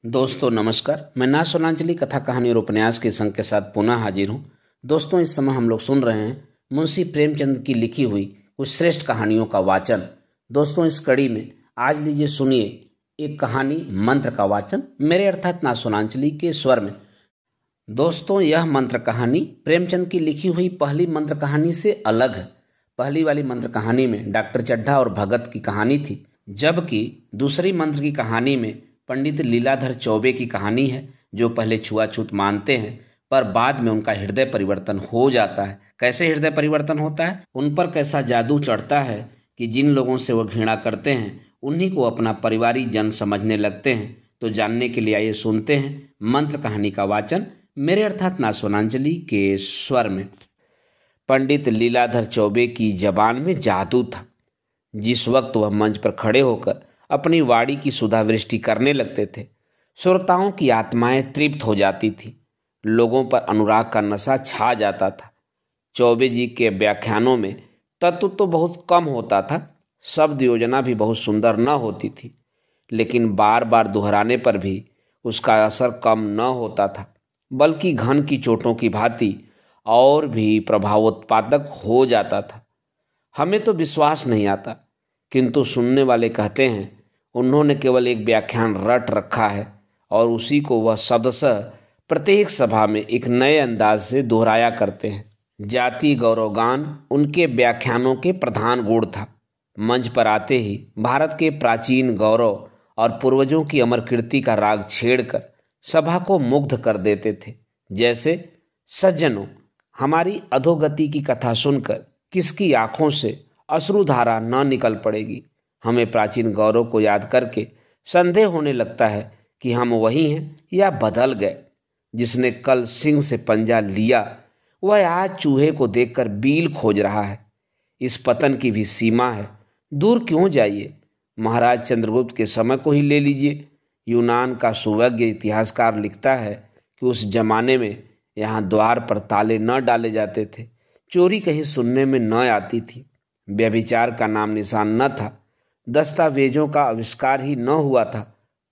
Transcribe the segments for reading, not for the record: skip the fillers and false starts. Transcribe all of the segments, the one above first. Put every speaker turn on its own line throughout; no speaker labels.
दोस्तों नमस्कार। मैं ना सोनांचली कथा कहानी और उपन्यास के संग के साथ पुनः हाजिर हूँ। दोस्तों इस समय हम लोग सुन रहे हैं मुंशी प्रेमचंद की लिखी हुई कुछ श्रेष्ठ कहानियों का वाचन। दोस्तों इस कड़ी में आज लीजिए सुनिए एक कहानी मंत्र का वाचन मेरे अर्थात ना सोनांचली के स्वर में। दोस्तों यह मंत्र कहानी प्रेमचंद की लिखी हुई पहली मंत्र कहानी से अलग है। पहली वाली मंत्र कहानी में डॉक्टर चड्ढा और भगत की कहानी थी, जबकि दूसरी मंत्र की कहानी में पंडित लीलाधर चौबे की कहानी है, जो पहले छुआछूत मानते हैं पर बाद में उनका हृदय परिवर्तन हो जाता है। कैसे हृदय परिवर्तन होता है, उन पर कैसा जादू चढ़ता है कि जिन लोगों से वो घृणा करते हैं उन्हीं को अपना परिवारी जन समझने लगते हैं। तो जानने के लिए आइए सुनते हैं मंत्र कहानी का वाचन मेरे अर्थात ना सोनांचली के स्वर में। पंडित लीलाधर चौबे की जबान में जादू था। जिस वक्त वह मंच पर खड़े होकर अपनी वाणी की सुधावृष्टि करने लगते थे, श्रोताओं की आत्माएं तृप्त हो जाती थी, लोगों पर अनुराग का नशा छा जाता था। चौबे जी के व्याख्यानों में तत्व तो बहुत कम होता था, शब्द योजना भी बहुत सुंदर न होती थी, लेकिन बार बार दोहराने पर भी उसका असर कम न होता था, बल्कि घन की चोटों की भांति और भी प्रभावोत्पादक हो जाता था। हमें तो विश्वास नहीं आता, किंतु सुनने वाले कहते हैं उन्होंने केवल एक व्याख्यान रट रखा है और उसी को वह शब्दशः प्रत्येक सभा में एक नए अंदाज से दोहराया करते हैं। जाति गौरव गान उनके व्याख्यानों के प्रधान गुण था। मंच पर आते ही भारत के प्राचीन गौरव और पूर्वजों की अमर कीर्ति का राग छेड़कर सभा को मुग्ध कर देते थे। जैसे, सज्जनों, हमारी अधोगति की कथा सुनकर किसकी आंखों से अश्रुधारा न निकल पड़ेगी। हमें प्राचीन गौरव को याद करके संदेह होने लगता है कि हम वही हैं या बदल गए। जिसने कल सिंह से पंजा लिया वह आज चूहे को देखकर बील खोज रहा है। इस पतन की भी सीमा है, दूर क्यों जाइए। महाराज चंद्रगुप्त के समय को ही ले लीजिए। यूनान का सुविज्ञ इतिहासकार लिखता है कि उस जमाने में यहाँ द्वार पर ताले न डाले जाते थे, चोरी कहीं सुनने में न आती थी, व्यभिचार का नाम निशान न था, दस्तावेजों का आविष्कार ही न हुआ था,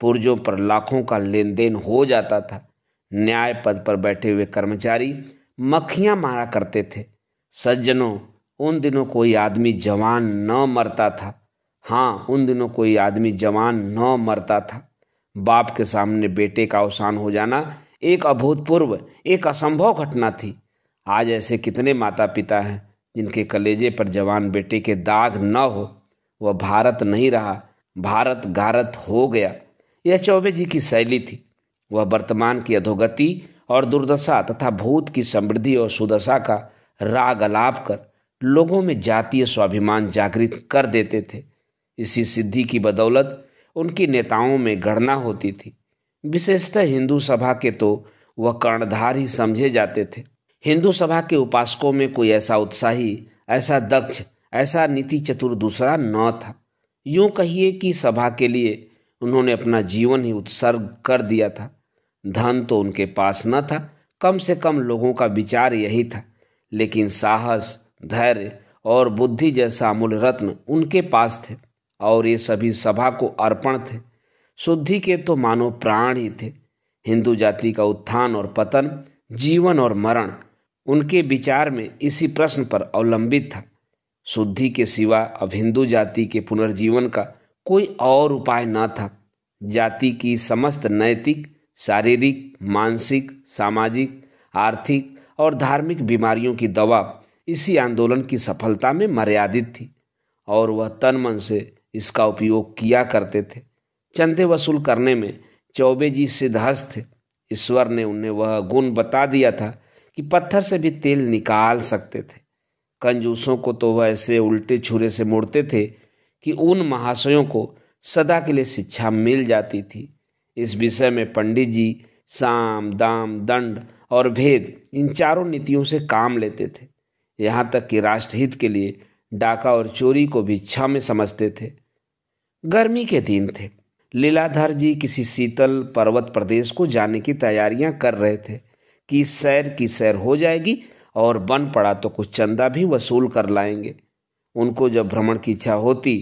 पुर्जों पर लाखों का लेन देन हो जाता था, न्याय पद पर बैठे हुए कर्मचारी मक्खियां मारा करते थे। सज्जनों, उन दिनों कोई आदमी जवान न मरता था। हाँ, उन दिनों कोई आदमी जवान न मरता था। बाप के सामने बेटे का अवसान हो जाना एक अभूतपूर्व, एक असंभव घटना थी। आज ऐसे कितने माता पिता हैं जिनके कलेजे पर जवान बेटे के दाग न हो। वह भारत नहीं रहा, भारत गारत हो गया। यह चौबे जी की शैली थी। वह वर्तमान की अधोगति और दुर्दशा तथा भूत की समृद्धि और सुदशा का राग अलाप कर लोगों में जातीय स्वाभिमान जागृत कर देते थे। इसी सिद्धि की बदौलत उनकी नेताओं में गणना होती थी। विशेषतः हिंदू सभा के तो वह कर्णधार ही समझे जाते थे। हिंदू सभा के उपासकों में कोई ऐसा उत्साही, ऐसा दक्ष, ऐसा नीति चतुर दूसरा न था। यूं कहिए कि सभा के लिए उन्होंने अपना जीवन ही उत्सर्ग कर दिया था। धन तो उनके पास न था, कम से कम लोगों का विचार यही था, लेकिन साहस, धैर्य और बुद्धि जैसा अमूल्य रत्न उनके पास थे, और ये सभी सभा को अर्पण थे। शुद्धि के तो मानो प्राण ही थे। हिंदू जाति का उत्थान और पतन, जीवन और मरण उनके विचार में इसी प्रश्न पर अवलंबित था। शुद्धि के सिवा अब हिंदू जाति के पुनर्जीवन का कोई और उपाय न था। जाति की समस्त नैतिक, शारीरिक, मानसिक, सामाजिक, आर्थिक और धार्मिक बीमारियों की दवा इसी आंदोलन की सफलता में मर्यादित थी, और वह तन मन से इसका उपयोग किया करते थे। चंदे वसूल करने में चौबे जी सिद्धहस्त थे। ईश्वर ने उन्हें वह गुण बता दिया था कि पत्थर से भी तेल निकाल सकते थे। कंजूसों को तो वह ऐसे उल्टे छुरे से मोड़ते थे कि उन महाशयों को सदा के लिए शिक्षा मिल जाती थी। इस विषय में पंडित जी साम, दाम, दंड और भेद, इन चारों नीतियों से काम लेते थे। यहाँ तक कि राष्ट्रहित के लिए डाका और चोरी को भी क्षम्य समझते थे। गर्मी के दिन थे। लीलाधर जी किसी शीतल पर्वत प्रदेश को जाने की तैयारियां कर रहे थे कि सैर की सैर हो जाएगी और बन पड़ा तो कुछ चंदा भी वसूल कर लाएंगे। उनको जब भ्रमण की इच्छा होती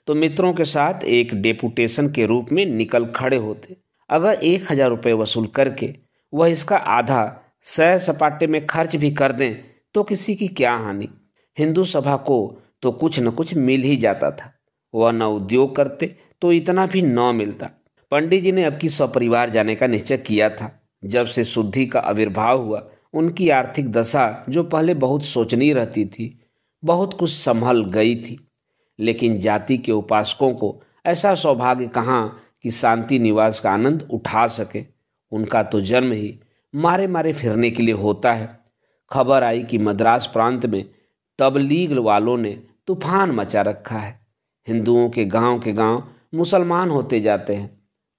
तो मित्रों के साथ एक डेपुटेशन के रूप में निकल खड़े होते। अगर 1,000 रुपये वसूल करके वह इसका आधा सैर सपाटे में खर्च भी कर दें तो किसी की क्या हानि। हिंदू सभा को तो कुछ न कुछ मिल ही जाता था। वह न उद्योग करते तो इतना भी न मिलता। पंडित जी ने अब की सपरिवार जाने का निश्चय किया था। जब से शुद्धि का आविर्भाव हुआ उनकी आर्थिक दशा, जो पहले बहुत शोचनीय रहती थी, बहुत कुछ संभल गई थी। लेकिन जाति के उपासकों को ऐसा सौभाग्य कहाँ कि शांति निवास का आनंद उठा सके। उनका तो जन्म ही मारे मारे फिरने के लिए होता है। खबर आई कि मद्रास प्रांत में तबलीग वालों ने तूफान मचा रखा है। हिंदुओं के गांव मुसलमान होते जाते हैं।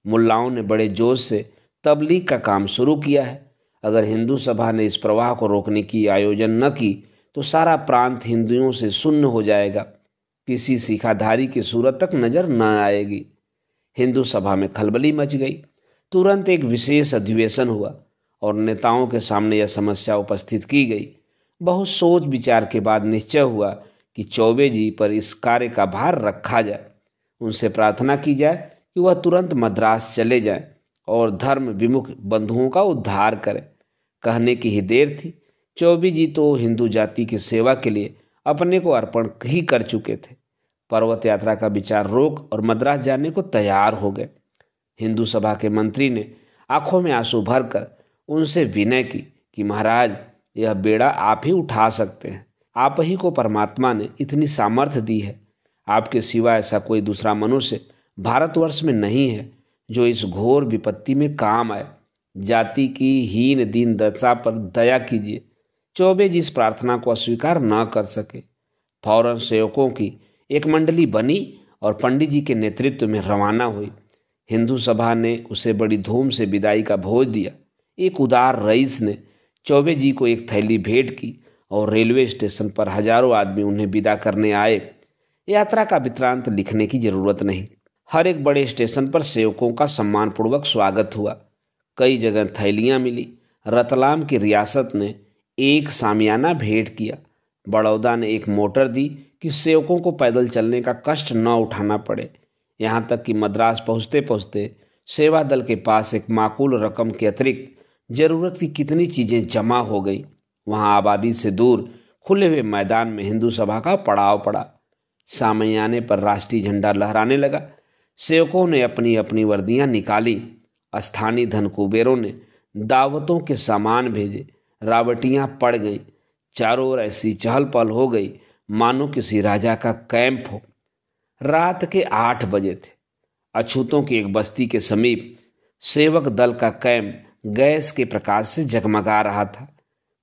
मुल्लाओं ने बड़े जोश से तबलीग का काम शुरू किया है। अगर हिंदू सभा ने इस प्रवाह को रोकने की आयोजन न की तो सारा प्रांत हिंदुओं से शून्य हो जाएगा। किसी सिखाधारी की सूरत तक नजर न आएगी। हिंदू सभा में खलबली मच गई। तुरंत एक विशेष अधिवेशन हुआ और नेताओं के सामने यह समस्या उपस्थित की गई। बहुत सोच विचार के बाद निश्चय हुआ कि चौबे जी पर इस कार्य का भार रखा जाए। उनसे प्रार्थना की जाए कि वह तुरंत मद्रास चले जाएं और धर्म विमुख बंधुओं का उद्धार करें। कहने की ही देर थी। चौबे जी तो हिंदू जाति की सेवा के लिए अपने को अर्पण ही कर चुके थे। पर्वत यात्रा का विचार रोक और मद्रास जाने को तैयार हो गए। हिंदू सभा के मंत्री ने आंखों में आंसू भरकर उनसे विनय की कि महाराज, यह बेड़ा आप ही उठा सकते हैं। आप ही को परमात्मा ने इतनी सामर्थ्य दी है। आपके सिवा ऐसा कोई दूसरा मनुष्य भारतवर्ष में नहीं है जो इस घोर विपत्ति में काम आए। जाति की हीन दीन दशा पर दया कीजिए। चौबे जी इस प्रार्थना को अस्वीकार न कर सके। फौरन सेवकों की एक मंडली बनी और पंडित जी के नेतृत्व में रवाना हुई। हिंदू सभा ने उसे बड़ी धूम से विदाई का भोज दिया। एक उदार रईस ने चौबे जी को एक थैली भेंट की और रेलवे स्टेशन पर हजारों आदमी उन्हें विदा करने आए। यात्रा का वृत्तांत लिखने की जरूरत नहीं। हर एक बड़े स्टेशन पर सेवकों का सम्मानपूर्वक स्वागत हुआ। कई जगह थैलियां मिली। रतलाम की रियासत ने एक सामियाना भेंट किया। बड़ौदा ने एक मोटर दी कि सेवकों को पैदल चलने का कष्ट न उठाना पड़े। यहाँ तक कि मद्रास पहुँचते पहुँचते सेवा दल के पास एक माकूल रकम के अतिरिक्त जरूरत की कितनी चीज़ें जमा हो गई। वहाँ आबादी से दूर खुले हुए मैदान में हिंदू सभा का पड़ाव पड़ा। सामयाने पर राष्ट्रीय झंडा लहराने लगा। सेवकों ने अपनी अपनी वर्दियां निकाली। स्थानीय धनकुबेरों ने दावतों के सामान भेजे। रावटियां पड़ गईं। चारों ओर ऐसी चहल पहल हो गई मानो किसी राजा का कैंप हो। रात के 8 बजे थे। अछूतों की एक बस्ती के समीप सेवक दल का कैंप गैस के प्रकाश से जगमगा रहा था।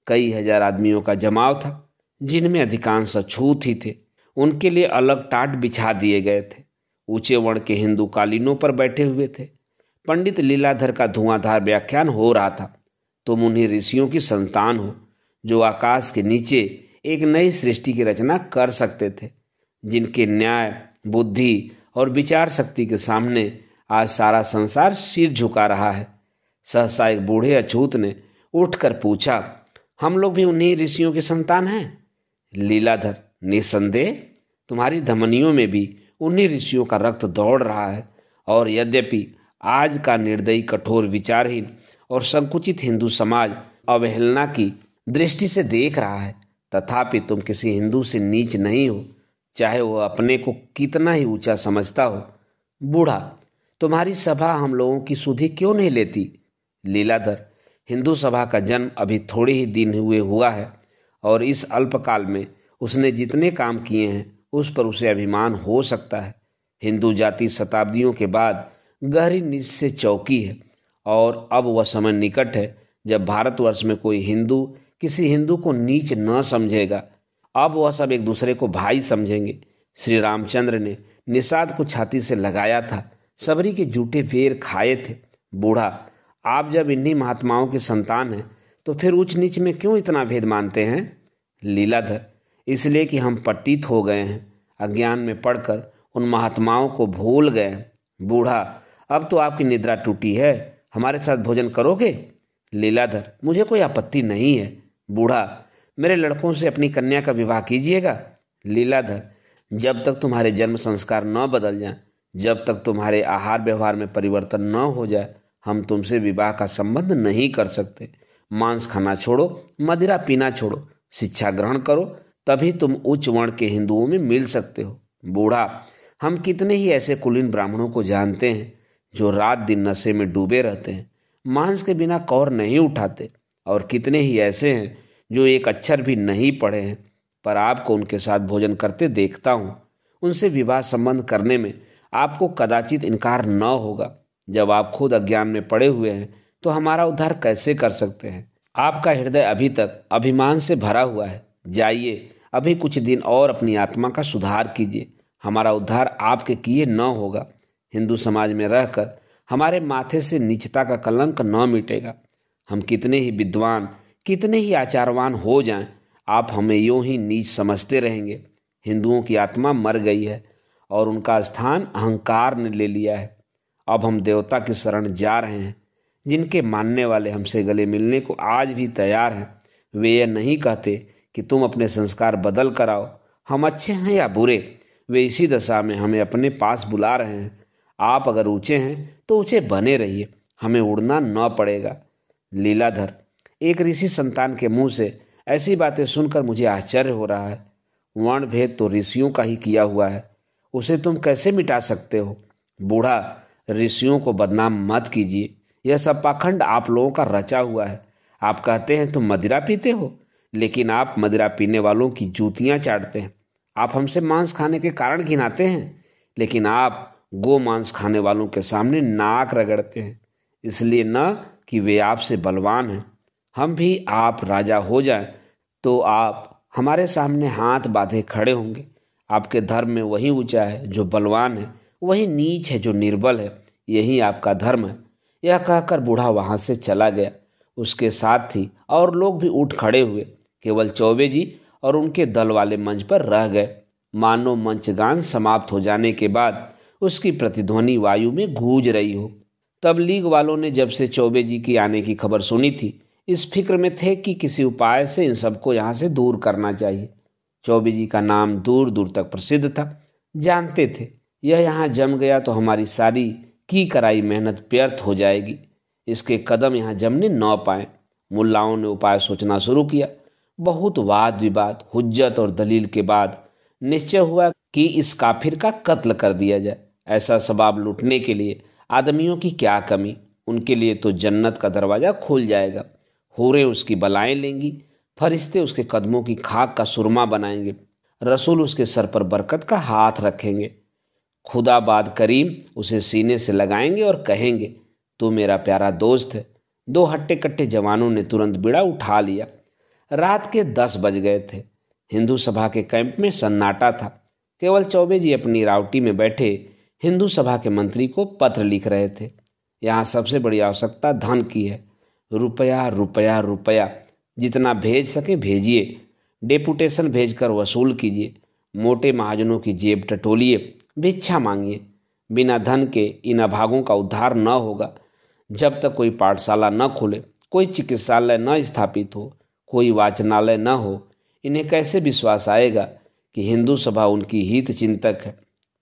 कई हजार आदमियों का जमाव था, जिनमें अधिकांश अछूत ही थे। उनके लिए अलग टाट बिछा दिए गए थे। ऊंचे वर्ण के हिंदू कालीनों पर बैठे हुए थे। पंडित लीलाधर का धुआंधार व्याख्यान हो रहा था। तुम उन्हीं ऋषियों की संतान हो जो आकाश के नीचे एक नई सृष्टि की रचना कर सकते थे, जिनके न्याय, बुद्धि और विचार शक्ति के सामने आज सारा संसार सिर झुका रहा है। सहसा एक बूढ़े अछूत ने उठकर पूछा, हम लोग भी उन्हीं ऋषियों की संतान हैं? लीलाधर, निसंदेह तुम्हारी धमनियों में भी उन्हीं ऋषियों का रक्त दौड़ रहा है। और यद्यपि आज का निर्दयी, कठोर, विचारहीन और संकुचित हिंदू समाज अवहेलना की दृष्टि से देख रहा है, तथापि तुम किसी हिंदू से नीच नहीं हो, चाहे वह अपने को कितना ही ऊंचा समझता हो। बूढ़ा, तुम्हारी सभा हम लोगों की सुधि क्यों नहीं लेती? लीलाधर, हिंदू सभा का जन्म अभी थोड़े ही दिन हुआ है और इस अल्पकाल में उसने जितने काम किए हैं उस पर उसे अभिमान हो सकता है। हिंदू जाति शताब्दियों के बाद गहरी नीच से चौकी है और अब वह समय निकट है जब भारतवर्ष में कोई हिंदू किसी हिंदू को नीच न समझेगा। अब वह सब एक दूसरे को भाई समझेंगे। श्री रामचंद्र ने निषाद को छाती से लगाया था, सबरी के जूठे वेर खाए थे। बूढ़ा, आप जब इन्हीं महात्माओं की संतान हैं तो फिर उच्च नीच में क्यों इतना भेद मानते हैं? लीलाधर, इसलिए कि हम पतित हो गए हैं, अज्ञान में पड़कर उन महात्माओं को भूल गए हैं। बूढ़ा, अब तो आपकी निद्रा टूटी है, हमारे साथ भोजन करोगे? लीलाधर, मुझे कोई आपत्ति नहीं है। बूढ़ा, मेरे लड़कों से अपनी कन्या का विवाह कीजिएगा। लीलाधर, जब तक तुम्हारे जन्म संस्कार न बदल जाएं, जब तक तुम्हारे आहार व्यवहार में परिवर्तन न हो जाए, हम तुमसे विवाह का संबंध नहीं कर सकते। मांस खाना छोड़ो, मदिरा पीना छोड़ो, शिक्षा ग्रहण करो, तभी तुम उच्च वर्ण के हिंदुओं में मिल सकते हो। बूढ़ा, हम कितने ही ऐसे कुलीन ब्राह्मणों को जानते हैं जो रात दिन नशे में डूबे रहते हैं, मांस के बिना कौर नहीं उठाते, और कितने ही ऐसे हैं जो एक अक्षर भी नहीं पढ़े हैं, पर आपको उनके साथ भोजन करते देखता हूँ। उनसे विवाह संबंध करने में आपको कदाचित इनकार न होगा। जब आप खुद अज्ञान में पड़े हुए हैं तो हमारा उद्धार कैसे कर सकते हैं? आपका हृदय अभी तक अभिमान से भरा हुआ है। जाइए, अभी कुछ दिन और अपनी आत्मा का सुधार कीजिए। हमारा उद्धार आपके किए न होगा। हिंदू समाज में रहकर हमारे माथे से नीचता का कलंक न मिटेगा। हम कितने ही विद्वान, कितने ही आचारवान हो जाएं, आप हमें यूं ही नीच समझते रहेंगे। हिंदुओं की आत्मा मर गई है और उनका स्थान अहंकार ने ले लिया है। अब हम देवता की शरण जा रहे हैं, जिनके मानने वाले हमसे गले मिलने को आज भी तैयार हैं। वे यह नहीं कहते कि तुम अपने संस्कार बदल कर आओ, हम अच्छे हैं या बुरे। वे इसी दशा में हमें अपने पास बुला रहे हैं। आप अगर ऊंचे हैं तो ऊंचे बने रहिए, हमें उड़ना न पड़ेगा। लीलाधर, एक ऋषि संतान के मुंह से ऐसी बातें सुनकर मुझे आश्चर्य हो रहा है। वर्ण भेद तो ऋषियों का ही किया हुआ है, उसे तुम कैसे मिटा सकते हो? बूढ़ा, ऋषियों को बदनाम मत कीजिए। यह सब पाखंड आप लोगों का रचा हुआ है। आप कहते हैं तुम मदिरा पीते हो, लेकिन आप मदिरा पीने वालों की जूतियां चाटते हैं। आप हमसे मांस खाने के कारण घिनाते हैं, लेकिन आप गो मांस खाने वालों के सामने नाक रगड़ते हैं, इसलिए न कि वे आपसे बलवान हैं। हम भी आप राजा हो जाएं तो आप हमारे सामने हाथ बांधे खड़े होंगे। आपके धर्म में वही ऊंचा है जो बलवान है, वही नीच है जो निर्बल है। यही आपका धर्म है। यह कहकर बूढ़ा वहां से चला गया। उसके साथ ही और लोग भी उठ खड़े हुए। केवल चौबे जी और उनके दल वाले मंच पर रह गए। मानो मंचगान समाप्त हो जाने के बाद उसकी प्रतिध्वनि वायु में गूंज रही हो। तबलीग वालों ने जब से चौबे जी की आने की खबर सुनी थी, इस फिक्र में थे कि किसी उपाय से इन सबको यहाँ से दूर करना चाहिए। चौबे जी का नाम दूर दूर तक प्रसिद्ध था। जानते थे यह यहाँ जम गया तो हमारी सारी की कराई मेहनत व्यर्थ हो जाएगी। इसके कदम यहाँ जमने न पाए। मुल्लाओं ने उपाय सोचना शुरू किया। बहुत वाद विवाद, हुज्जत और दलील के बाद निश्चय हुआ कि इस काफिर का कत्ल कर दिया जाए। ऐसा सबाब लूटने के लिए आदमियों की क्या कमी, उनके लिए तो जन्नत का दरवाजा खुल जाएगा। हूरें उसकी बलाएं लेंगी, फरिश्ते उसके कदमों की खाक का सुरमा बनाएंगे, रसूल उसके सर पर बरकत का हाथ रखेंगे, खुदाबाद करीम उसे सीने से लगाएंगे और कहेंगे, तू मेरा प्यारा दोस्त है। दो हट्टे कट्टे जवानों ने तुरंत बिड़ा उठा लिया। रात के 10 बज गए थे। हिंदू सभा के कैंप में सन्नाटा था। केवल चौबे जी अपनी रावटी में बैठे हिंदू सभा के मंत्री को पत्र लिख रहे थे। यहाँ सबसे बड़ी आवश्यकता धन की है। रुपया रुपया रुपया, जितना भेज सके भेजिए। डेपुटेशन भेजकर वसूल कीजिए। मोटे महाजनों की जेब टटोलिए, भिक्षा मांगिए। बिना धन के इन अभागों का उद्धार न होगा। जब तक कोई पाठशाला न खुले, कोई चिकित्सालय न स्थापित हो, कोई वाचनालय न हो, इन्हें कैसे विश्वास आएगा कि हिंदू सभा उनकी हित चिंतक है?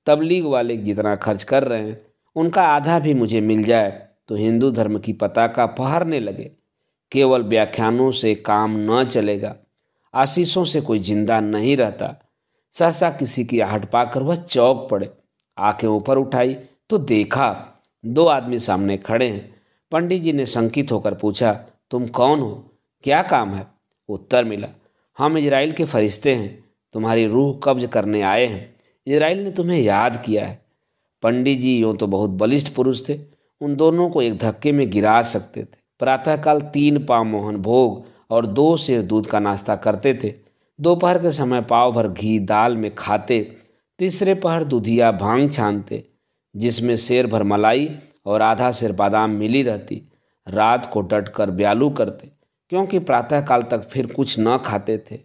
तबलीग वाले जितना खर्च कर रहे हैं, उनका आधा भी मुझे मिल जाए तो हिंदू धर्म की पताका फहरने लगे। केवल व्याख्यानों से काम न चलेगा। आशीषों से कोई जिंदा नहीं रहता। सहसा किसी की आहट पाकर वह चौंक पड़े। आंखें ऊपर उठाई तो देखा 2 आदमी सामने खड़े हैं। पंडित जी ने शंकित होकर पूछा, तुम कौन हो? क्या काम है? उत्तर मिला, हम इजराइल के फरिश्ते हैं, तुम्हारी रूह कब्ज करने आए हैं। इजराइल ने तुम्हें याद किया है। पंडित जी यूं तो बहुत बलिष्ठ पुरुष थे, उन दोनों को एक धक्के में गिरा सकते थे। प्रातःकाल 3 पाव मोहन भोग और 2 सेर दूध का नाश्ता करते थे। दोपहर के समय पाव भर घी दाल में खाते। तीसरे पहर दूधिया भांग छानते, जिसमें सेर भर मलाई और आधा सेर बादाम मिली रहती। रात को डट कर ब्यालू करते, क्योंकि प्रातःकाल तक फिर कुछ न खाते थे।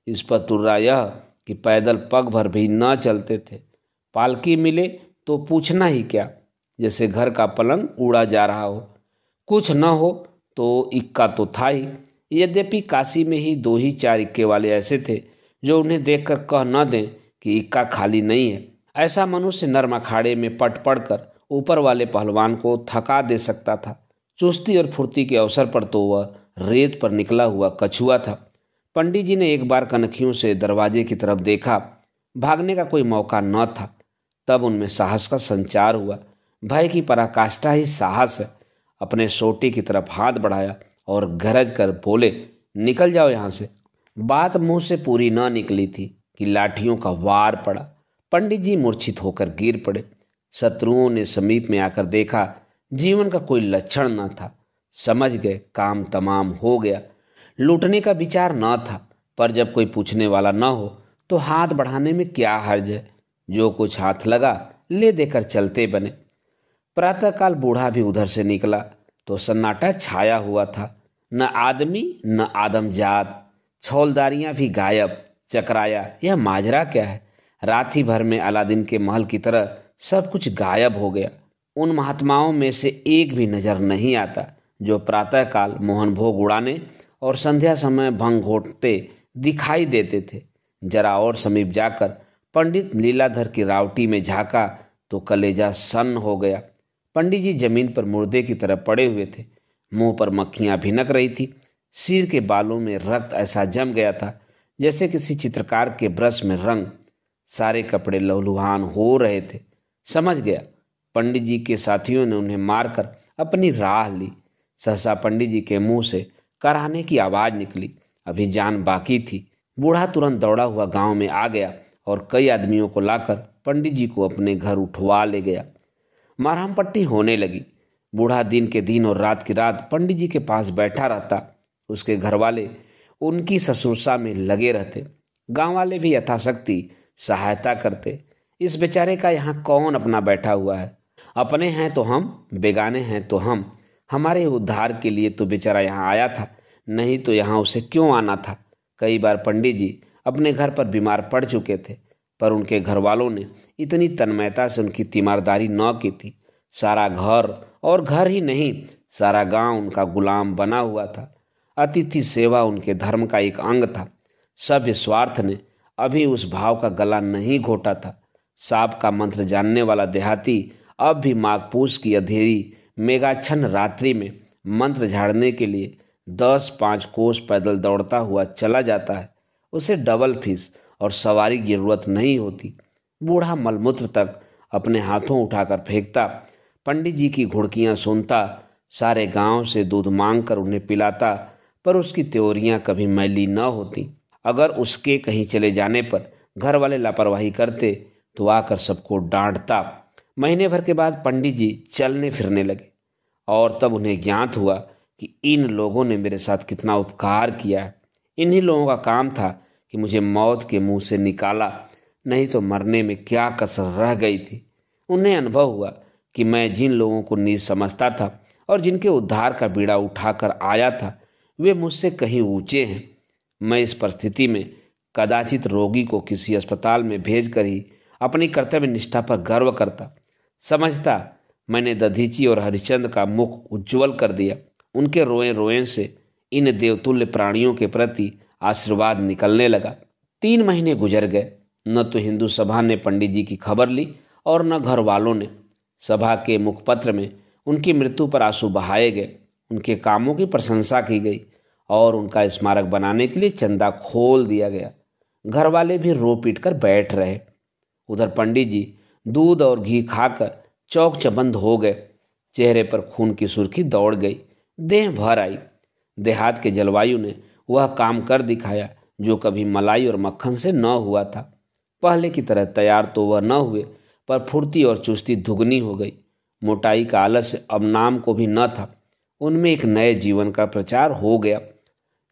इस पर तुर्रा यह कि पैदल पग भर भी न चलते थे। पालकी मिले तो पूछना ही क्या, जैसे घर का पलंग उड़ा जा रहा हो। कुछ न हो तो इक्का तो था ही। यद्यपि काशी में ही 2 ही 4 इक्के वाले ऐसे थे जो उन्हें देखकर कह न दें कि इक्का खाली नहीं है। ऐसा मनुष्य नर्म अखाड़े में पट पड़ कर ऊपर वाले पहलवान को थका दे सकता था। चुस्ती और फुर्ती के अवसर पर तो वह रेत पर निकला हुआ कछुआ था। पंडित जी ने एक बार कनखियों से दरवाजे की तरफ देखा। भागने का कोई मौका न था। तब उनमें साहस का संचार हुआ। भय की पराकाष्ठा ही साहस है। अपने सोटे की तरफ हाथ बढ़ाया और गरज कर बोले, निकल जाओ यहां से। बात मुंह से पूरी न निकली थी कि लाठियों का वार पड़ा। पंडित जी मूर्छित होकर गिर पड़े। शत्रुओं ने समीप में आकर देखा, जीवन का कोई लक्षण न था। समझ गए काम तमाम हो गया। लूटने का विचार न था, पर जब कोई पूछने वाला न हो तो हाथ बढ़ाने में क्या हर्ज है। जो कुछ हाथ लगा ले देकर चलते बने। प्रातःकाल बूढ़ा भी उधर से निकला तो सन्नाटा छाया हुआ था। न आदमी न आदमजात। छौलदारियां भी गायब। चकराया यह माजरा क्या है। रात ही भर में अलादीन के महल की तरह सब कुछ गायब हो गया। उन महात्माओं में से एक भी नजर नहीं आता जो प्रातःकाल मोहन भोग उड़ाने और संध्या समय भंग घोटते दिखाई देते थे। जरा और समीप जाकर पंडित लीलाधर की रावटी में झांका तो कलेजा सन्न हो गया। पंडित जी जमीन पर मुर्दे की तरह पड़े हुए थे। मुंह पर मक्खियां भिनक रही थी। सिर के बालों में रक्त ऐसा जम गया था जैसे किसी चित्रकार के ब्रश में रंग। सारे कपड़े लहूलुहान हो रहे थे। समझ गया, पंडित जी के साथियों ने उन्हें मारकर अपनी राह ली। सहसा पंडित जी के मुंह से कराहने की आवाज निकली। अभी जान बाकी थी। बूढ़ा तुरंत दौड़ा हुआ गांव में आ गया और कई आदमियों को लाकर पंडित जी को अपने घर उठवा ले गया। मरहम पट्टी होने लगी। बूढ़ा दिन के दिन और रात की रात पंडित जी के पास बैठा रहता। उसके घर वाले उनकी ससुरसा में लगे रहते। गांव वाले भी यथाशक्ति सहायता करते। इस बेचारे का यहाँ कौन अपना बैठा हुआ है। अपने हैं तो हम, बेगाने हैं तो हम। हमारे उद्धार के लिए तो बेचारा यहाँ आया था, नहीं तो यहाँ उसे क्यों आना था। कई बार पंडित जी अपने घर पर बीमार पड़ चुके थे, पर उनके घर वालों ने इतनी तन्मयता से उनकी तीमारदारी न की थी। सारा घर, और घर ही नहीं सारा गांव उनका गुलाम बना हुआ था। अतिथि सेवा उनके धर्म का एक अंग था। सभ्य स्वार्थ ने अभी उस भाव का गला नहीं घोटा था। सांप का मंत्र जानने वाला देहाती अब भी माघ पूस की अंधेरी मेघाच्छन्न रात्रि में मंत्र झाड़ने के लिए 10-5 कोस पैदल दौड़ता हुआ चला जाता है। उसे डबल फीस और सवारी की जरूरत नहीं होती। बूढ़ा मलमूत्र तक अपने हाथों उठाकर फेंकता। पंडित जी की घुड़कियां सुनता। सारे गांव से दूध मांग कर उन्हें पिलाता, पर उसकी त्योरियां कभी मैली न होती। अगर उसके कहीं चले जाने पर घर वाले लापरवाही करते तो आकर सबको डांटता। महीने भर के बाद पंडित जी चलने फिरने लगे और तब उन्हें ज्ञात हुआ कि इन लोगों ने मेरे साथ कितना उपकार किया है। इन्हीं लोगों का काम था कि मुझे मौत के मुंह से निकाला, नहीं तो मरने में क्या कसर रह गई थी। उन्हें अनुभव हुआ कि मैं जिन लोगों को नीच समझता था और जिनके उद्धार का बीड़ा उठाकर आया था, वे मुझसे कहीं ऊंचे हैं। मैं इस परिस्थिति में कदाचित रोगी को किसी अस्पताल में भेजकर ही अपनी कर्तव्य निष्ठा पर गर्व करता। समझता मैंने दधीची और हरिश्चंद्र का मुख उज्ज्वल कर दिया। उनके रोए रोए से इन देवतुल्य प्राणियों के प्रति आशीर्वाद निकलने लगा। 3 महीने गुजर गए। न तो हिंदू सभा ने पंडित जी की खबर ली और न घर वालों ने। सभा के मुखपत्र में उनकी मृत्यु पर आंसू बहाए गए। उनके कामों की प्रशंसा की गई और उनका स्मारक बनाने के लिए चंदा खोल दिया गया। घर वाले भी रो पीट कर बैठ रहे। उधर पंडित जी दूध और घी खाकर चौक चबंद हो गए। चेहरे पर खून की सुर्खी दौड़ गई, देह भर आई। देहात के जलवायु ने वह काम कर दिखाया जो कभी मलाई और मक्खन से न हुआ था। पहले की तरह तैयार तो वह न हुए, पर फुर्ती और चुस्ती दुगनी हो गई। मोटाई का आलस्य अब नाम को भी न था। उनमें एक नए जीवन का प्रचार हो गया।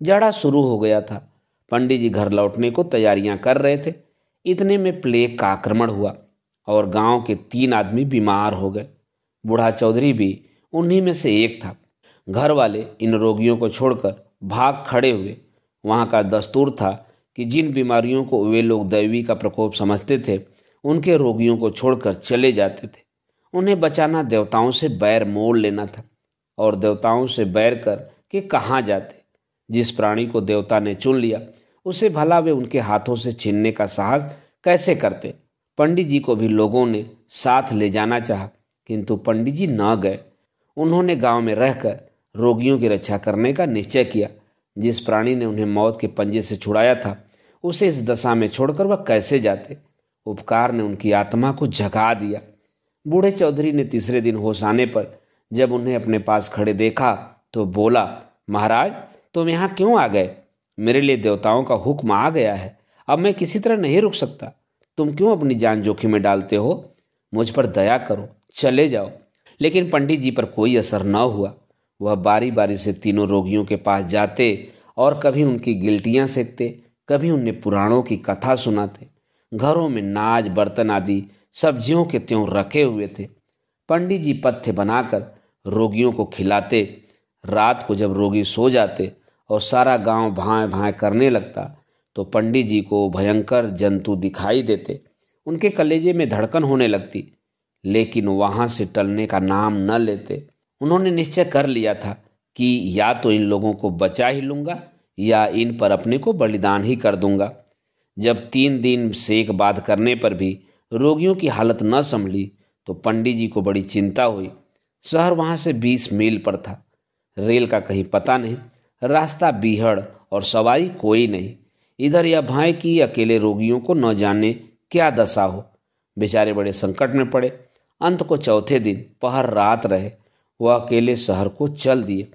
जाड़ा शुरू हो गया था। पंडित जी घर लौटने को तैयारियां कर रहे थे। इतने में प्लेग का आक्रमण हुआ और गांव के 3 आदमी बीमार हो गए। बूढ़ा चौधरी भी उन्हीं में से एक था। घर वाले इन रोगियों को छोड़कर भाग खड़े हुए। वहां का दस्तूर था कि जिन बीमारियों को वे लोग दैवी का प्रकोप समझते थे, उनके रोगियों को छोड़कर चले जाते थे। उन्हें बचाना देवताओं से बैर मोल लेना था, और देवताओं से बैर कर के कहाँ जाते। जिस प्राणी को देवता ने चुन लिया, उसे भला वे उनके हाथों से छीनने का साहस कैसे करते। पंडित जी को भी लोगों ने साथ ले जाना चाहा, किंतु पंडित जी न गए। उन्होंने गांव में रहकर रोगियों की रक्षा करने का निश्चय किया। जिस प्राणी ने उन्हें मौत के पंजे से छुड़ाया था, उसे इस दशा में छोड़कर वह कैसे जाते। उपकार ने उनकी आत्मा को जगा दिया। बूढ़े चौधरी ने तीसरे दिन होश आने पर जब उन्हें अपने पास खड़े देखा तो बोला, महाराज, तुम यहाँ क्यों आ गए? मेरे लिए देवताओं का हुक्म आ गया है। अब मैं किसी तरह नहीं रुक सकता। तुम क्यों अपनी जान जोखिम में डालते हो? मुझ पर दया करो, चले जाओ। लेकिन पंडित जी पर कोई असर न हुआ। वह बारी बारी से तीनों रोगियों के पास जाते और कभी उनकी गिल्टियां सेकते, कभी उन्हें पुराणों की कथा सुनाते। घरों में नाज बर्तन आदि सब्जियों के त्यों रखे हुए थे। पंडित जी पथ्य बनाकर रोगियों को खिलाते। रात को जब रोगी सो जाते और सारा गांव भाएं भाएं करने लगता तो पंडित जी को भयंकर जंतु दिखाई देते। उनके कलेजे में धड़कन होने लगती, लेकिन वहां से टलने का नाम न लेते। उन्होंने निश्चय कर लिया था कि या तो इन लोगों को बचा ही लूंगा या इन पर अपने को बलिदान ही कर दूंगा। जब 3 दिन सेक बाध करने पर भी रोगियों की हालत न संभली तो पंडित जी को बड़ी चिंता हुई। शहर वहां से 20 मील पर था। रेल का कहीं पता नहीं, रास्ता बीहड़ और सवारी कोई नहीं। इधर यह भय कि अकेले रोगियों को न जाने क्या दशा हो। बेचारे बड़े संकट में पड़े। अंत को चौथे दिन पहर रात रहे वह अकेले शहर को चल दिए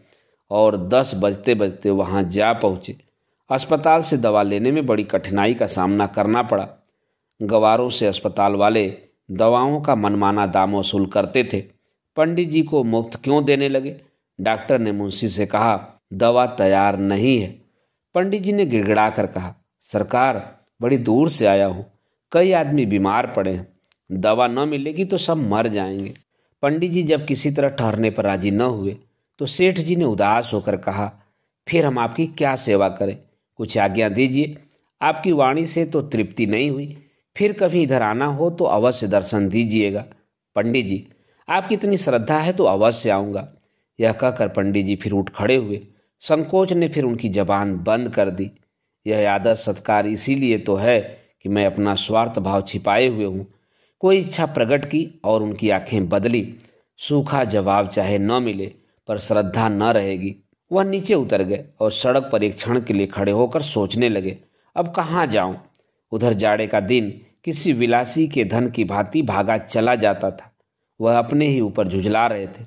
और 10 बजते बजते वहां जा पहुंचे। अस्पताल से दवा लेने में बड़ी कठिनाई का सामना करना पड़ा। गवारों से अस्पताल वाले दवाओं का मनमाना दाम वसूल करते थे। पंडित जी को मुफ्त क्यों देने लगे? डॉक्टर ने मुंशी से कहा, दवा तैयार नहीं है। पंडित जी ने गिड़गिड़ा कर कहा, सरकार, बड़ी दूर से आया हूं, कई आदमी बीमार पड़े हैं, दवा न मिलेगी तो सब मर जाएंगे। पंडित जी जब किसी तरह ठहरने पर राजी न हुए तो सेठ जी ने उदास होकर कहा, फिर हम आपकी क्या सेवा करें? कुछ आज्ञा दीजिए। आपकी वाणी से तो तृप्ति नहीं हुई, फिर कभी इधर आना हो तो अवश्य दर्शन दीजिएगा। पंडित जी, आपकी इतनी श्रद्धा है तो अवश्य आऊँगा। यह कहकर पंडित जी फिर उठ खड़े हुए। संकोच ने फिर उनकी जबान बंद कर दी। यह आदर सत्कार इसीलिए तो है कि मैं अपना स्वार्थ भाव छिपाए हुए हूँ। कोई इच्छा प्रकट की और उनकी आंखें बदली। सूखा जवाब चाहे न मिले पर श्रद्धा न रहेगी। वह नीचे उतर गए और सड़क पर एक क्षण के लिए खड़े होकर सोचने लगे, अब कहाँ जाऊं? उधर जाड़े का दिन किसी विलासी के धन की भांति भागा चला जाता था। वह अपने ही ऊपर झुझला रहे थे।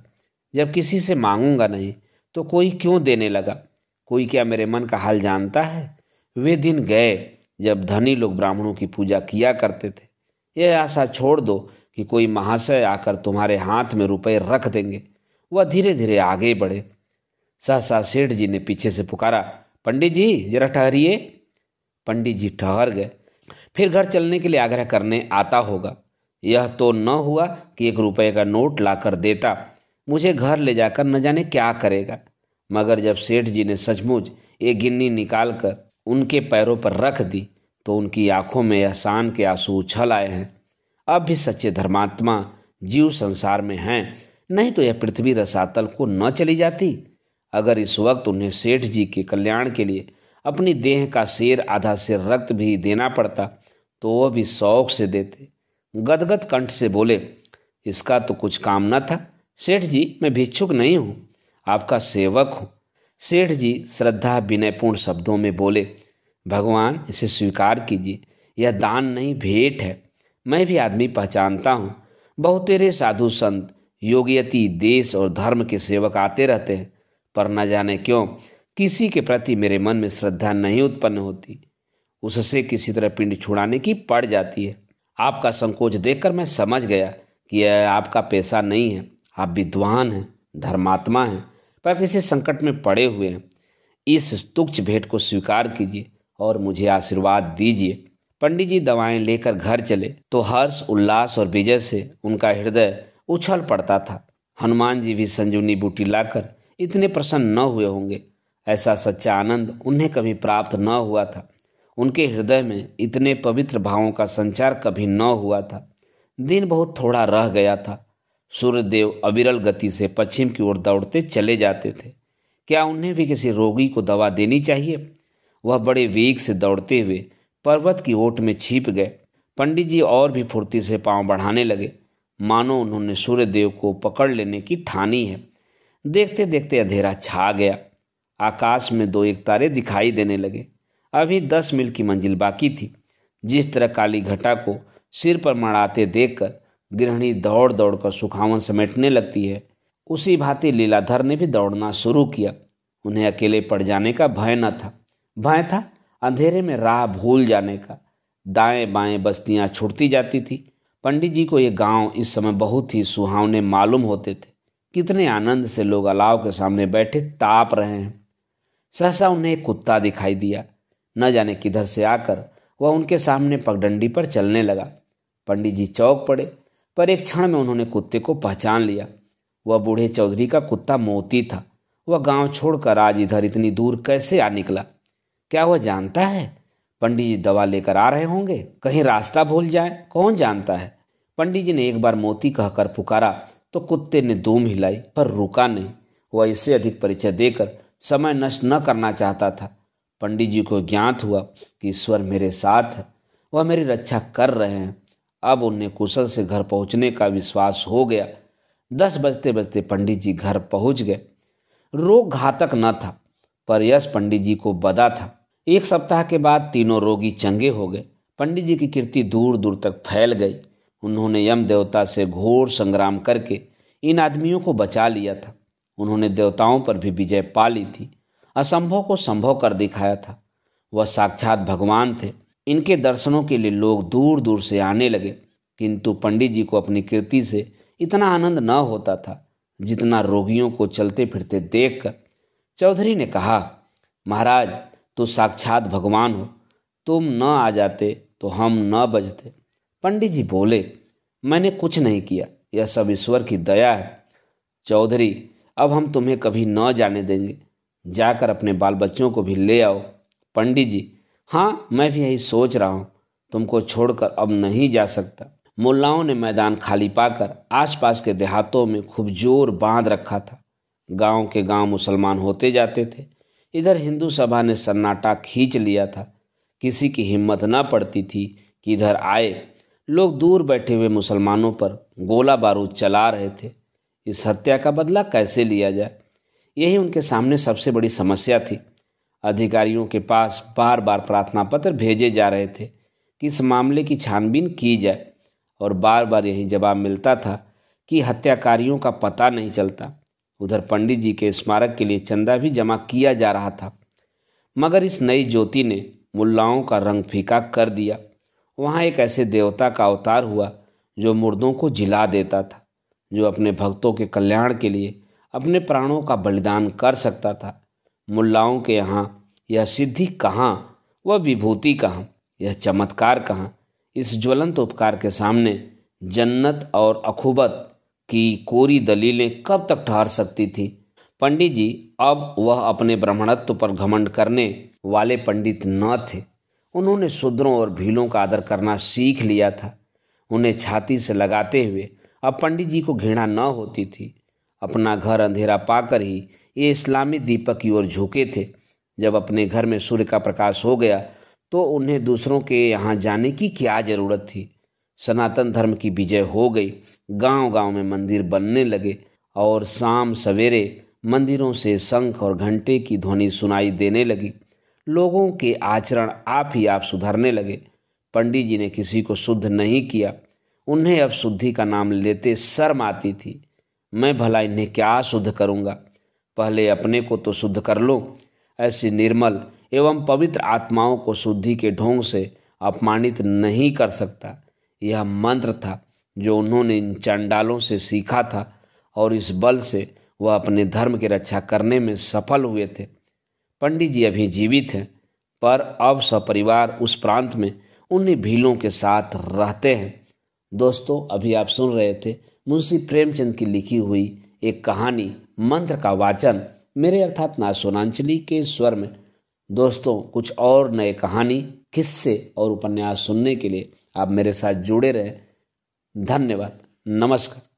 जब किसी से मांगूंगा नहीं तो कोई क्यों देने लगा? कोई क्या मेरे मन का हाल जानता है? वे दिन गए जब धनी लोग ब्राह्मणों की पूजा किया करते थे। यह आशा छोड़ दो कि कोई महाशय आकर तुम्हारे हाथ में रुपए रख देंगे। वह धीरे धीरे आगे बढ़े। सहसा सेठ जी ने पीछे से पुकारा, पंडित जी जरा ठहरिए। पंडित जी ठहर गए। फिर घर चलने के लिए आग्रह करने आता होगा। यह तो न हुआ कि 1 रुपये का नोट लाकर देता। मुझे घर ले जाकर न जाने क्या करेगा। मगर जब सेठ जी ने सचमुच एक गिन्नी निकाल कर उनके पैरों पर रख दी तो उनकी आंखों में एहसान के आंसू उछल आए हैं। अब भी सच्चे धर्मात्मा जीव संसार में हैं, नहीं तो यह पृथ्वी रसातल को न चली जाती। अगर इस वक्त उन्हें सेठ जी के कल्याण के लिए अपनी देह का शेर आधा शेर रक्त भी देना पड़ता तो वह भी शौक से देते। गदगद कंठ से बोले, इसका तो कुछ काम न था सेठ जी, मैं भिक्षुक नहीं हूँ, आपका सेवक हूँ। सेठ जी श्रद्धा विनयपूर्ण शब्दों में बोले, भगवान इसे स्वीकार कीजिए, यह दान नहीं भेंट है। मैं भी आदमी पहचानता हूँ। बहुतेरे साधु संत योगियती देश और धर्म के सेवक आते रहते हैं, पर न जाने क्यों किसी के प्रति मेरे मन में श्रद्धा नहीं उत्पन्न होती। उससे किसी तरह पिंड छुड़ाने की पड़ जाती है। आपका संकोच देखकर मैं समझ गया कि यह आपका पेशा नहीं है। आप विद्वान हैं, धर्मात्मा हैं, पर किसी संकट में पड़े हुए हैं। इस तुच्छ भेंट को स्वीकार कीजिए और मुझे आशीर्वाद दीजिए। पंडित जी दवाएं लेकर घर चले तो हर्ष, उल्लास और विजय से उनका हृदय उछल पड़ता था। हनुमान जी भी संजीवनी बूटी लाकर इतने प्रसन्न न हुए होंगे। ऐसा सच्चा आनंद उन्हें कभी प्राप्त न हुआ था। उनके हृदय में इतने पवित्र भावों का संचार कभी न हुआ था। दिन बहुत थोड़ा रह गया था। सूर्यदेव अविरल गति से पश्चिम की ओर दौड़ते चले जाते थे। क्या उन्हें भी किसी रोगी को दवा देनी चाहिए? वह बड़े वेग से दौड़ते हुए पर्वत की ओट में छिप गए। पंडित जी और भी फुर्ती से पांव बढ़ाने लगे। मानो उन्होंने सूर्यदेव को पकड़ लेने की ठानी है। देखते देखते अंधेरा छा गया। आकाश में दो एक तारे दिखाई देने लगे। अभी 10 मील की मंजिल बाकी थी। जिस तरह काली घटा को सिर पर मड़ाते देखकर गृहिणी दौड़ दौड़ कर सुखावन समेटने लगती है, उसी भांति लीलाधर ने भी दौड़ना शुरू किया। उन्हें अकेले पड़ जाने का भय न था। भय था अंधेरे में राह भूल जाने का। दाएं बाएं बस्तियां छुटती जाती थी। पंडित जी को ये गांव इस समय बहुत ही सुहावने मालूम होते थे। कितने आनंद से लोग अलाव के सामने बैठे ताप रहे हैं। सहसा उन्हें एक कुत्ता दिखाई दिया। न जाने किधर से आकर वह उनके सामने पगडंडी पर चलने लगा। पंडित जी चौंक पड़े, पर एक क्षण में उन्होंने कुत्ते को पहचान लिया। वह बूढ़े चौधरी का कुत्ता मोती था। वह गांव छोड़कर आज इधर इतनी दूर कैसे आ निकला? क्या वह जानता है पंडित जी दवा लेकर आ रहे होंगे? कहीं रास्ता भूल जाए, कौन जानता है। पंडित जी ने एक बार मोती कहकर पुकारा तो कुत्ते ने दूम हिलाई, पर रुका नहीं। वह इससे अधिक परिचय देकर समय नष्ट न करना चाहता था। पंडित जी को ज्ञात हुआ कि ईश्वर मेरे साथ है, वह मेरी रक्षा कर रहे हैं। अब उन्हें कुशल से घर पहुंचने का विश्वास हो गया। 10 बजते बजते पंडित जी घर पहुंच गए। रोग घातक न था, पर यश पंडित जी को बदा था। 1 सप्ताह के बाद तीनों रोगी चंगे हो गए। पंडित जी की कीर्ति दूर दूर तक फैल गई। उन्होंने यम देवता से घोर संग्राम करके इन आदमियों को बचा लिया था। उन्होंने देवताओं पर भी विजय पा ली थी। असंभव को संभव कर दिखाया था। वह साक्षात भगवान थे। इनके दर्शनों के लिए लोग दूर दूर से आने लगे, किंतु पंडित जी को अपनी कीर्ति से इतना आनंद न होता था जितना रोगियों को चलते फिरते देखकर। चौधरी ने कहा, महाराज तो साक्षात भगवान हो, तुम न आ जाते तो हम न बजते। पंडित जी बोले, मैंने कुछ नहीं किया, यह सब ईश्वर की दया है। चौधरी, अब हम तुम्हें कभी न जाने देंगे। जाकर अपने बाल बच्चों को भी ले आओ। पंडित जी, हाँ मैं भी यही सोच रहा हूँ, तुमको छोड़कर अब नहीं जा सकता। मुल्लाओं ने मैदान खाली पाकर आसपास के देहातों में खूब जोर बांध रखा था। गांव के गांव मुसलमान होते जाते थे। इधर हिंदू सभा ने सन्नाटा खींच लिया था। किसी की हिम्मत न पड़ती थी कि इधर आए। लोग दूर बैठे हुए मुसलमानों पर गोला बारूद चला रहे थे। इस हत्या का बदला कैसे लिया जाए, यही उनके सामने सबसे बड़ी समस्या थी। अधिकारियों के पास बार बार प्रार्थना पत्र भेजे जा रहे थे कि इस मामले की छानबीन की जाए, और बार बार यही जवाब मिलता था कि हत्याकारियों का पता नहीं चलता। उधर पंडित जी के स्मारक के लिए चंदा भी जमा किया जा रहा था, मगर इस नई ज्योति ने मुल्लाओं का रंग फीका कर दिया। वहाँ एक ऐसे देवता का अवतार हुआ जो मुर्दों को जिला देता था, जो अपने भक्तों के कल्याण के लिए अपने प्राणों का बलिदान कर सकता था। मुल्लाओं के यहाँ यह सिद्धि कहाँ, वह विभूति कहाँ, यह चमत्कार कहाँ? इस ज्वलंत उपकार के सामने जन्नत और अखुबत की कोरी दलीलें कब तक ठहर सकती थी? पंडित जी अब वह अपने ब्राह्मणत्व पर घमंड करने वाले पंडित न थे। उन्होंने शूद्रों और भीलों का आदर करना सीख लिया था। उन्हें छाती से लगाते हुए अब पंडित जी को घृणा न होती थी। अपना घर अंधेरा पाकर ही ये इस्लामी दीपक की ओर झुके थे। जब अपने घर में सूर्य का प्रकाश हो गया तो उन्हें दूसरों के यहाँ जाने की क्या जरूरत थी। सनातन धर्म की विजय हो गई। गांव गांव में मंदिर बनने लगे और शाम सवेरे मंदिरों से शंख और घंटे की ध्वनि सुनाई देने लगी। लोगों के आचरण आप ही आप सुधरने लगे। पंडित जी ने किसी को शुद्ध नहीं किया। उन्हें अब शुद्धि का नाम लेते शर्म आती थी। मैं भला इन्हें क्या शुद्ध करूँगा? पहले अपने को तो शुद्ध कर लो। ऐसी निर्मल एवं पवित्र आत्माओं को शुद्धि के ढोंग से अपमानित नहीं कर सकता। यह मंत्र था जो उन्होंने इन चंडालों से सीखा था, और इस बल से वह अपने धर्म की रक्षा करने में सफल हुए थे। पंडित जी अभी जीवित हैं, पर अब सपरिवार उस प्रांत में उन्हीं भीलों के साथ रहते हैं। दोस्तों, अभी आप सुन रहे थे मुंशी प्रेमचंद की लिखी हुई एक कहानी मंत्र का वाचन मेरे अर्थात नासोनांचली के स्वर में। दोस्तों, कुछ और नए कहानी, किस्से और उपन्यास सुनने के लिए आप मेरे साथ जुड़े रहें। धन्यवाद। नमस्कार।